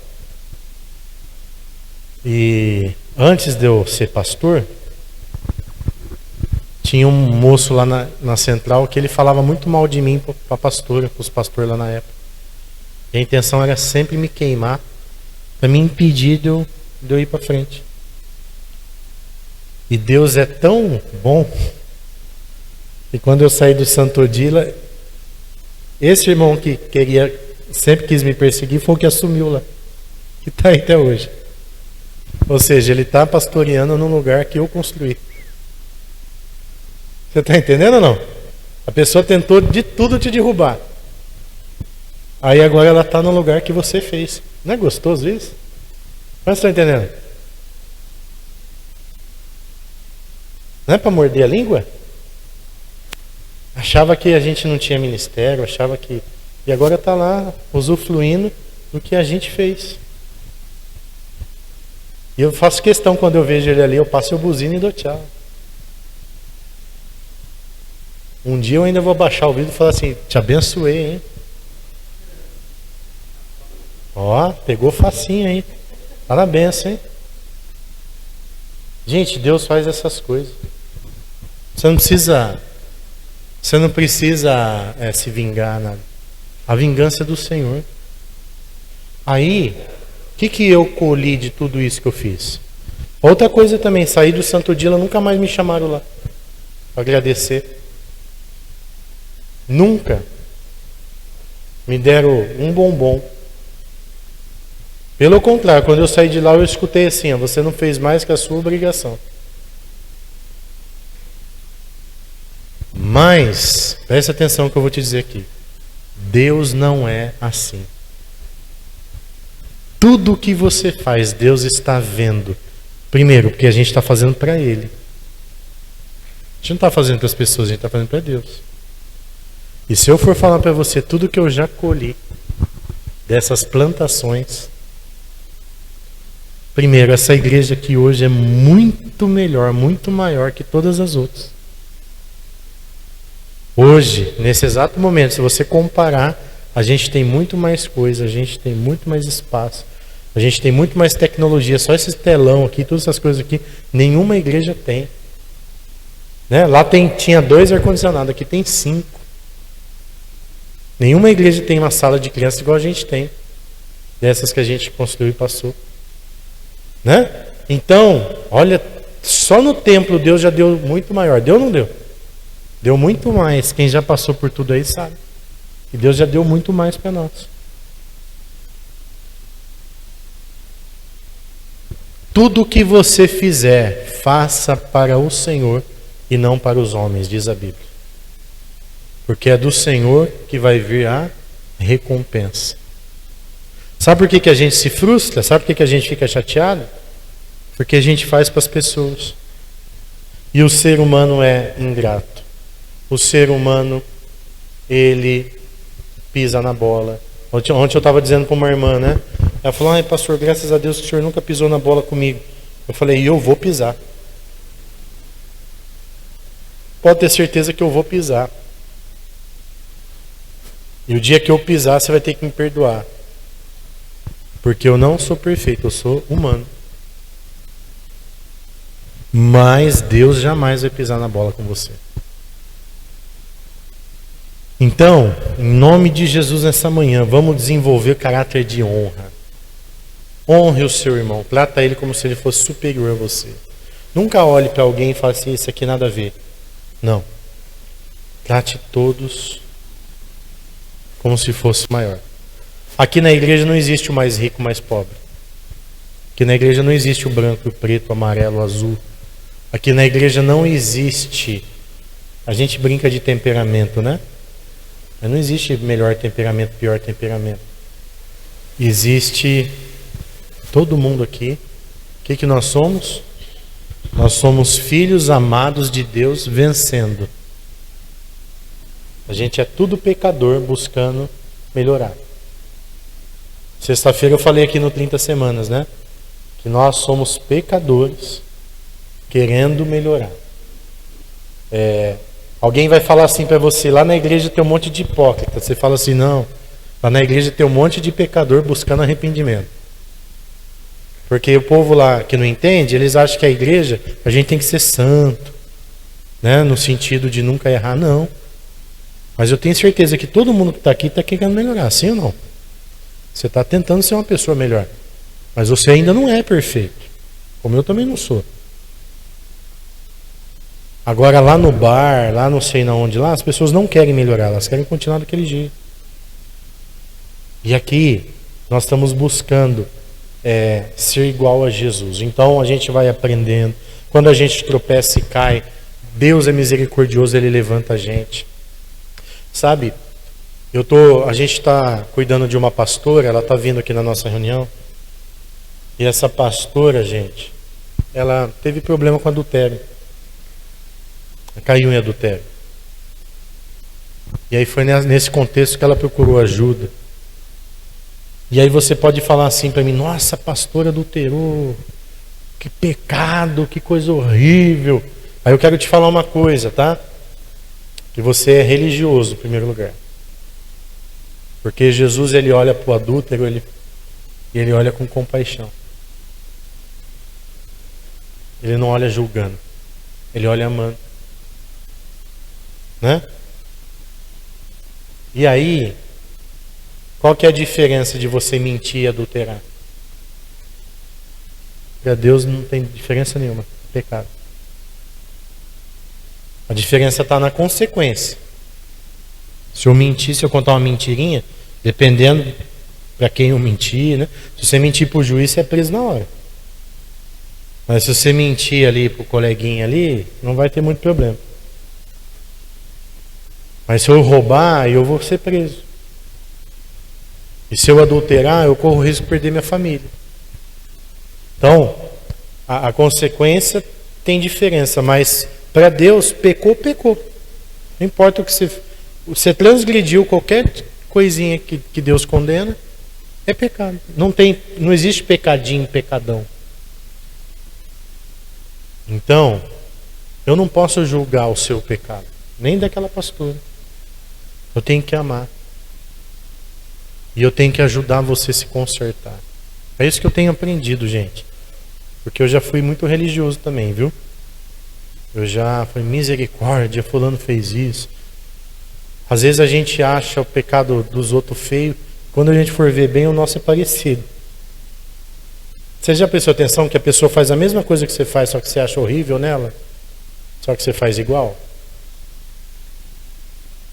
E antes de eu ser pastor, tinha um moço lá na central que ele falava muito mal de mim para a pastora, para os pastores lá na época. E a intenção era sempre me queimar para me impedir de eu ir para frente. E Deus é tão bom que quando eu saí do Santo Odila, esse irmão que sempre quis me perseguir foi o que assumiu lá, que está aí até hoje. Ou seja, ele está pastoreando num lugar que eu construí. Você está entendendo ou não? A pessoa tentou de tudo te derrubar. Aí agora ela está no lugar que você fez. Não é gostoso isso? Mas você está entendendo? Não é para morder a língua? Achava que a gente não tinha ministério, achava que... E agora está lá usufruindo do que a gente fez. E eu faço questão, quando eu vejo ele ali, eu passo o buzino e dou tchau. Um dia eu ainda vou baixar o vídeo e falar assim, te abençoei, hein? Ó, pegou facinho aí. Parabéns, hein? Gente, Deus faz essas coisas. Você não precisa se vingar, nada. A vingança é do Senhor. Aí, o que eu colhi de tudo isso que eu fiz? Outra coisa também, saí do Santo Odila, nunca mais me chamaram lá para agradecer. Nunca me deram um bombom. Pelo contrário, quando eu saí de lá, eu escutei assim, ó, você não fez mais que a sua obrigação. Mas, presta atenção no que eu vou te dizer aqui. Deus não é assim. Tudo que você faz, Deus está vendo. Primeiro, porque a gente está fazendo para Ele. A gente não está fazendo para as pessoas, a gente está fazendo para Deus. E se eu for falar para você tudo que eu já colhi dessas plantações, Primeiro, essa igreja aqui hoje é muito melhor, muito maior que todas as outras. Hoje, nesse exato momento, se você comparar, a gente tem muito mais coisa, a gente tem muito mais espaço, a gente tem muito mais tecnologia. Só esse telão aqui, todas essas coisas aqui, nenhuma igreja tem. Né? Lá tinha 2 ar-condicionados, aqui tem 5. Nenhuma igreja tem uma sala de criança igual a gente tem, dessas que a gente construiu e passou. Né? Então, olha, só no templo Deus já deu muito maior. Deu ou não deu? Deu muito mais. Quem já passou por tudo aí sabe. E Deus já deu muito mais para nós. Tudo o que você fizer, faça para o Senhor e não para os homens, diz a Bíblia. Porque é do Senhor que vai vir a recompensa. Sabe por que a gente se frustra? Sabe por que a gente fica chateado? Porque a gente faz para as pessoas. E o ser humano é ingrato. O ser humano, ele pisa na bola. Ontem eu estava dizendo para uma irmã, né? Ela falou, ai pastor, graças a Deus que o senhor nunca pisou na bola comigo. Eu falei, eu vou pisar. Pode ter certeza que eu vou pisar. E o dia que eu pisar, você vai ter que me perdoar. Porque eu não sou perfeito, eu sou humano. Mas Deus jamais vai pisar na bola com você. Então, em nome de Jesus nessa manhã, vamos desenvolver caráter de honra. Honre o seu irmão, trata ele como se ele fosse superior a você. Nunca olhe para alguém e fale assim, isso aqui nada a ver. Não. Trate todos como se fosse maior. Aqui na igreja não existe o mais rico, o mais pobre. Aqui na igreja não existe o branco, o preto, o amarelo, o azul. Aqui na igreja não existe. A gente brinca de temperamento, né? Mas não existe melhor temperamento, pior temperamento. Existe todo mundo aqui. O que nós somos? Nós somos filhos amados de Deus vencendo. A gente é tudo pecador buscando melhorar. Sexta-feira eu falei aqui no 30 Semanas, né? Que nós somos pecadores querendo melhorar. Alguém vai falar assim para você, lá na igreja tem um monte de hipócrita. Você fala assim, não, lá na igreja tem um monte de pecador buscando arrependimento. Porque o povo lá que não entende, eles acham que a igreja, a gente tem que ser santo, né? No sentido de nunca errar, não. Mas eu tenho certeza que todo mundo que está aqui está querendo melhorar, sim ou não? Você está tentando ser uma pessoa melhor. Mas você ainda não é perfeito. Como eu também não sou. Agora lá no bar, lá não sei na onde lá, as pessoas não querem melhorar, elas querem continuar daquele jeito. E aqui nós estamos buscando ser igual a Jesus. Então a gente vai aprendendo. Quando a gente tropeça e cai, Deus é misericordioso, Ele levanta a gente. Sabe, a gente está cuidando de uma pastora, ela está vindo aqui na nossa reunião. E essa pastora, gente, ela teve problema com adultério. Caiu em adultério. E aí foi nesse contexto que ela procurou ajuda. E aí você pode falar assim para mim, nossa, a pastora adulterou, que pecado, que coisa horrível. Aí eu quero te falar uma coisa, tá? Que você é religioso, em primeiro lugar. Porque Jesus, ele olha para o adúltero, ele olha com compaixão. Ele não olha julgando, ele olha amando. Né? E aí, qual que é a diferença de você mentir e adulterar? Para Deus não tem diferença nenhuma, pecado. A diferença está na consequência. Se eu mentir, se eu contar uma mentirinha, dependendo para quem eu mentir, né? Se você mentir para o juiz, você é preso na hora. Mas se você mentir ali para o coleguinha ali, não vai ter muito problema. Mas se eu roubar, eu vou ser preso. E se eu adulterar, eu corro o risco de perder minha família. Então, a consequência tem diferença, mas para Deus, pecou. Não importa o que você transgrediu qualquer coisinha que Deus condena, é pecado. Não existe pecadinho, pecadão. Então, eu não posso julgar o seu pecado, nem daquela pastora. Eu tenho que amar. E eu tenho que ajudar você a se consertar. É isso que eu tenho aprendido, gente. Porque eu já fui muito religioso também, viu? Eu já fui misericórdia, fulano fez isso. Às vezes a gente acha o pecado dos outros feio, quando a gente for ver bem, o nosso é parecido. Você já prestou atenção que a pessoa faz a mesma coisa que você faz, só que você acha horrível nela? Só que você faz igual?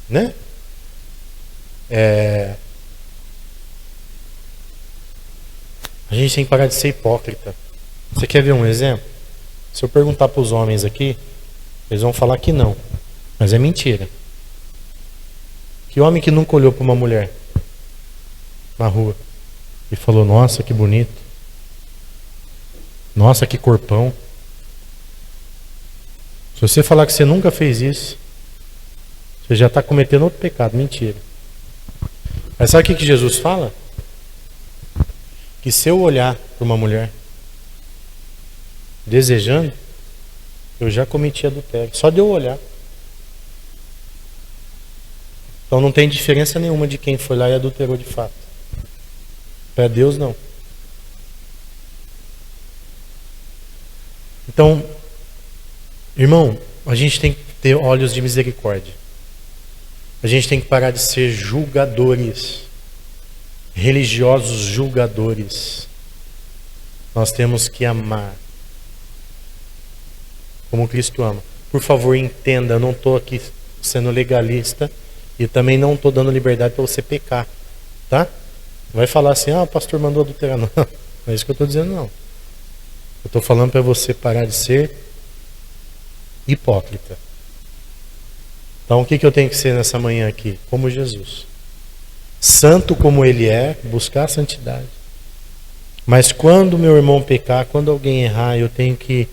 Né? A gente tem que parar de ser hipócrita. Você quer ver um exemplo? Se eu perguntar para os homens aqui, eles vão falar que não. Mas é mentira. Que homem que nunca olhou para uma mulher na rua e falou, nossa, que bonito. Nossa, que corpão. Se você falar que você nunca fez isso, você já está cometendo outro pecado. Mentira. Mas sabe o que Jesus fala? Que se eu olhar para uma mulher desejando, eu já cometi adultério. Só de eu olhar. Então não tem diferença nenhuma de quem foi lá e adulterou de fato. Para Deus não. Então, irmão, a gente tem que ter olhos de misericórdia. A gente tem que parar de ser julgadores. Religiosos julgadores. Nós temos que amar como Cristo ama. Por favor, entenda, eu não estou aqui sendo legalista e também não estou dando liberdade para você pecar, tá? Não vai falar assim, o pastor mandou adulterar. Não, não é isso que eu estou dizendo, não. Eu estou falando para você parar de ser hipócrita. Então o que eu tenho que ser nessa manhã aqui? Como Jesus. Santo como Ele é, buscar a santidade. Mas quando meu irmão pecar, quando alguém errar, eu tenho que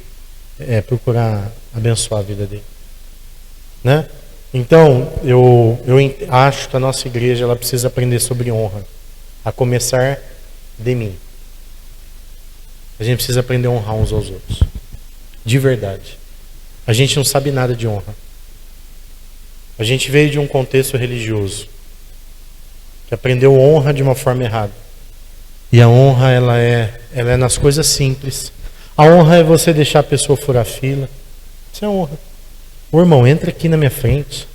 procurar abençoar a vida dele. Né? Então, eu acho que a nossa igreja ela precisa aprender sobre honra. A começar de mim. A gente precisa aprender a honrar uns aos outros. De verdade. A gente não sabe nada de honra. A gente veio de um contexto religioso. Que aprendeu honra de uma forma errada. E a honra, ela é nas coisas simples. A honra é você deixar a pessoa furar fila. Isso é honra. Ô irmão, entra aqui na minha frente.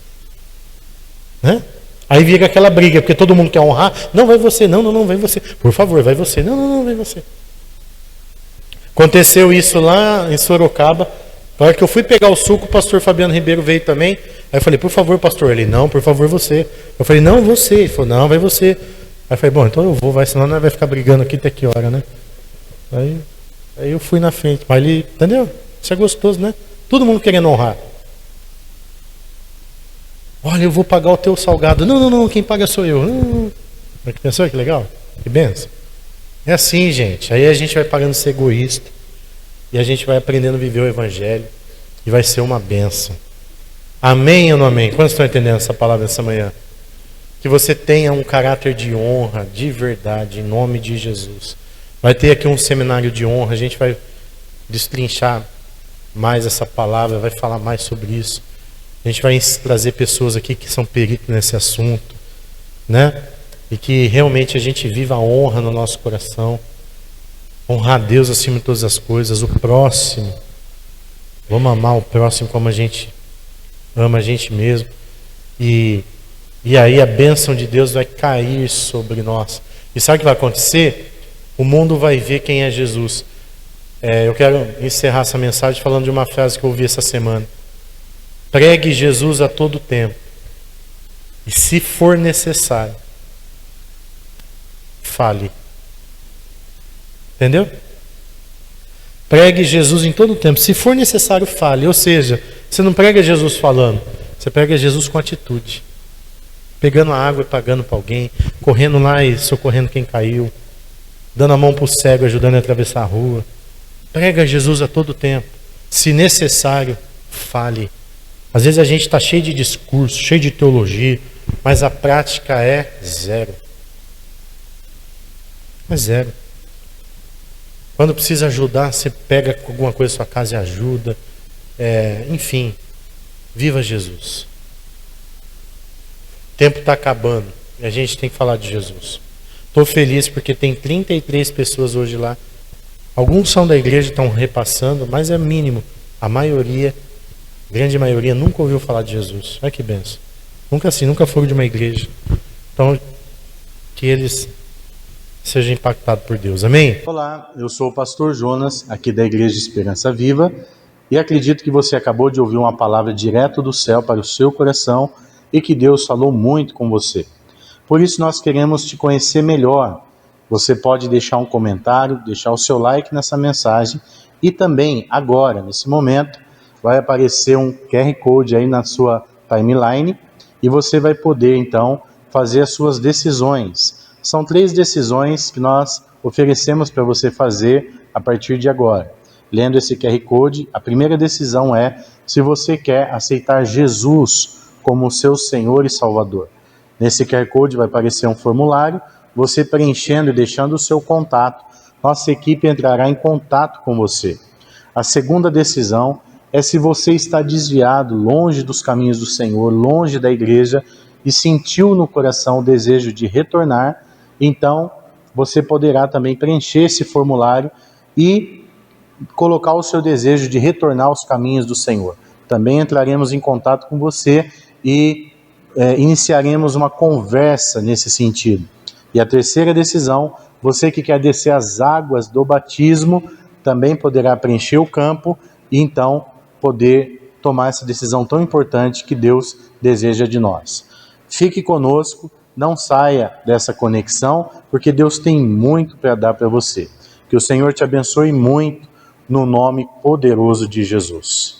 Né? Aí vira aquela briga, porque todo mundo quer honrar. Não, vai você. Não, vai você. Por favor, vai você. Não, vai você. Aconteceu isso lá em Sorocaba. Na hora que eu fui pegar o suco, o pastor Fabiano Ribeiro veio também. Aí eu falei, por favor, pastor. Ele, não, por favor, você. Eu falei, não, você. Ele falou, não, vai você. Aí eu falei, bom, então eu vou, vai, senão nós vai ficar brigando aqui até que hora, né? Aí eu fui na frente. Mas ele, entendeu? Isso é gostoso, né? Todo mundo querendo honrar. Olha, eu vou pagar o teu salgado. Não, quem paga sou eu. Pensou que legal? Que benção. É assim, gente. Aí a gente vai parando de ser egoísta. E a gente vai aprendendo a viver o evangelho. E vai ser uma benção. Amém ou não amém? Quantos estão entendendo essa palavra essa manhã? Que você tenha um caráter de honra, de verdade, em nome de Jesus. Vai ter aqui um seminário de honra. A gente vai destrinchar mais essa palavra. Vai falar mais sobre isso. A gente vai trazer pessoas aqui que são peritos nesse assunto, né? E que realmente a gente viva a honra no nosso coração. Honrar a Deus acima de todas as coisas. O próximo. Vamos amar o próximo como a gente ama a gente mesmo. E aí a bênção de Deus vai cair sobre nós. E sabe o que vai acontecer? O mundo vai ver quem é Jesus. Eu quero encerrar essa mensagem falando de uma frase que eu ouvi essa semana. Pregue Jesus a todo tempo. E se for necessário, fale. Entendeu? Pregue Jesus em todo tempo. Se for necessário, fale. Ou seja, você não prega Jesus falando. Você prega Jesus com atitude. Pegando a água e pagando para alguém. Correndo lá e socorrendo quem caiu. Dando a mão para o cego, ajudando a atravessar a rua. Prega Jesus a todo tempo. Se necessário, fale. Às vezes a gente está cheio de discurso, cheio de teologia, mas a prática é zero. É zero. Quando precisa ajudar, você pega alguma coisa da sua casa e ajuda. Enfim, viva Jesus. O tempo está acabando e a gente tem que falar de Jesus. Estou feliz porque tem 33 pessoas hoje lá. Alguns são da igreja, estão repassando, mas é mínimo. A maioria, grande maioria, nunca ouviu falar de Jesus. Olha que benção. Nunca foram de uma igreja. Então, que eles sejam impactados por Deus. Amém? Olá, eu sou o pastor Jonas, aqui da Igreja Esperança Viva, e acredito que você acabou de ouvir uma palavra direto do céu para o seu coração e que Deus falou muito com você. Por isso nós queremos te conhecer melhor. Você pode deixar um comentário, deixar o seu like nessa mensagem e também agora, nesse momento, vai aparecer um QR Code aí na sua timeline e você vai poder então fazer as suas decisões. São 3 decisões que nós oferecemos para você fazer a partir de agora. Lendo esse QR Code, a primeira decisão é se você quer aceitar Jesus como seu Senhor e Salvador. Nesse QR Code vai aparecer um formulário, você preenchendo e deixando o seu contato, nossa equipe entrará em contato com você. A segunda decisão é se você está desviado, longe dos caminhos do Senhor, longe da igreja, e sentiu no coração o desejo de retornar, então você poderá também preencher esse formulário e colocar o seu desejo de retornar aos caminhos do Senhor. Também entraremos em contato com você e iniciaremos uma conversa nesse sentido. E a terceira decisão, você que quer descer as águas do batismo, também poderá preencher o campo e então poder tomar essa decisão tão importante que Deus deseja de nós. Fique conosco, não saia dessa conexão, porque Deus tem muito para dar para você. Que o Senhor te abençoe muito, no nome poderoso de Jesus.